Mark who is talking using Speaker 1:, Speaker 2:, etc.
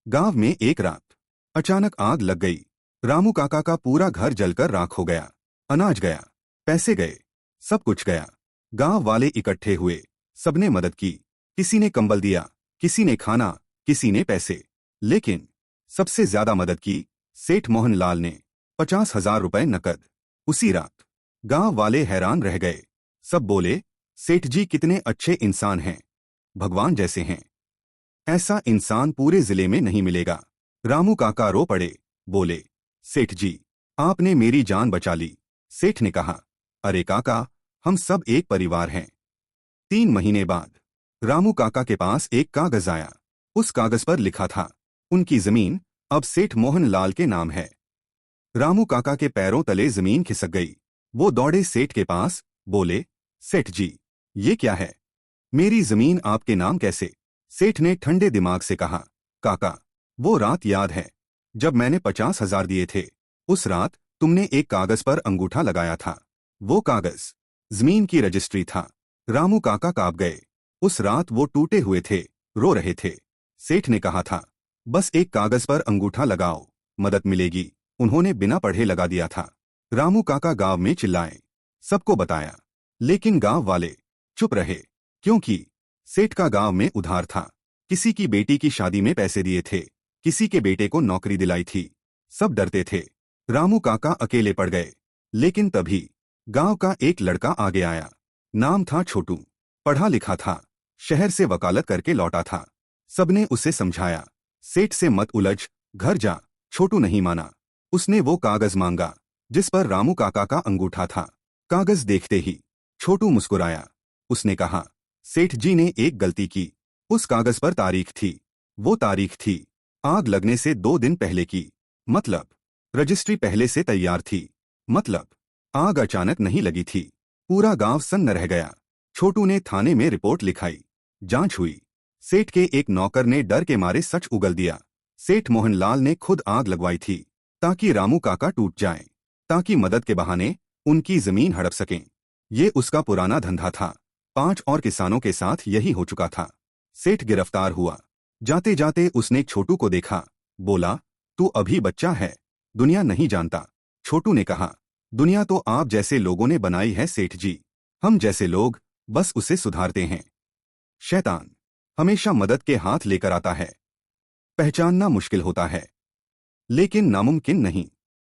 Speaker 1: गांव में एक रात अचानक आग लग गई। रामू काका का पूरा घर जलकर राख हो गया। अनाज गया, पैसे गए, सब कुछ गया। गांव वाले इकट्ठे हुए, सबने मदद की। किसी ने कंबल दिया, किसी ने खाना, किसी ने पैसे। लेकिन सबसे ज्यादा मदद की सेठ मोहनलाल ने। 50,000 रुपए नकद। उसी रात गांव वाले हैरान रह गए। सब बोले, सेठ जी कितने अच्छे इंसान हैं, भगवान जैसे हैं। ऐसा इंसान पूरे जिले में नहीं मिलेगा। रामू काका रो पड़े, बोले, सेठ जी, आपने मेरी जान बचा ली। सेठ ने कहा, अरे काका, हम सब एक परिवार हैं। 3 महीने बाद रामू काका के पास एक कागज आया। उस कागज पर लिखा था, उनकी जमीन अब सेठ मोहनलाल के नाम है। रामू काका के पैरों तले जमीन खिसक गई। वो दौड़े सेठ के पास, बोले, सेठ जी, ये क्या है? मेरी जमीन आपके नाम कैसे? सेठ ने ठंडे दिमाग से कहा, काका, वो रात याद है जब मैंने 50,000 दिए थे। उस रात तुमने एक कागज पर अंगूठा लगाया था। वो कागज जमीन की रजिस्ट्री था। रामू काका कांप गए। उस रात वो टूटे हुए थे, रो रहे थे। सेठ ने कहा था, बस एक कागज पर अंगूठा लगाओ, मदद मिलेगी। उन्होंने बिना पढ़े लगा दिया था। रामू काका गांव में चिल्लाए, सबको बताया, लेकिन गांव वाले चुप रहे, क्योंकि सेठ का गांव में उधार था। किसी की बेटी की शादी में पैसे दिए थे, किसी के बेटे को नौकरी दिलाई थी। सब डरते थे। रामू काका अकेले पड़ गए। लेकिन तभी गांव का एक लड़का आगे आया। नाम था छोटू। पढ़ा लिखा था, शहर से वकालत करके लौटा था। सबने उसे समझाया, सेठ से मत उलझ, घर जा। छोटू नहीं माना। उसने वो कागज मांगा जिस पर रामू काका का अंगूठा था। कागज देखते ही छोटू मुस्कुराया। उसने कहा, सेठ जी ने एक गलती की। उस कागज पर तारीख थी। वो तारीख थी आग लगने से 2 दिन पहले की। मतलब रजिस्ट्री पहले से तैयार थी। मतलब आग अचानक नहीं लगी थी। पूरा गांव सन्न रह गया। छोटू ने थाने में रिपोर्ट लिखाई। जांच हुई। सेठ के एक नौकर ने डर के मारे सच उगल दिया। सेठ मोहनलाल ने खुद आग लगवाई थी, ताकि रामू काका टूट जाएं, ताकि मदद के बहाने उनकी जमीन हड़प सकें। ये उसका पुराना धंधा था। 5 और किसानों के साथ यही हो चुका था। सेठ गिरफ्तार हुआ। जाते जाते उसने छोटू को देखा, बोला, तू अभी बच्चा है, दुनिया नहीं जानता। छोटू ने कहा, दुनिया तो आप जैसे लोगों ने बनाई है सेठ जी। हम जैसे लोग बस उसे सुधारते हैं। शैतान हमेशा मदद के हाथ लेकर आता है। पहचानना मुश्किल होता है, लेकिन नामुमकिन नहीं।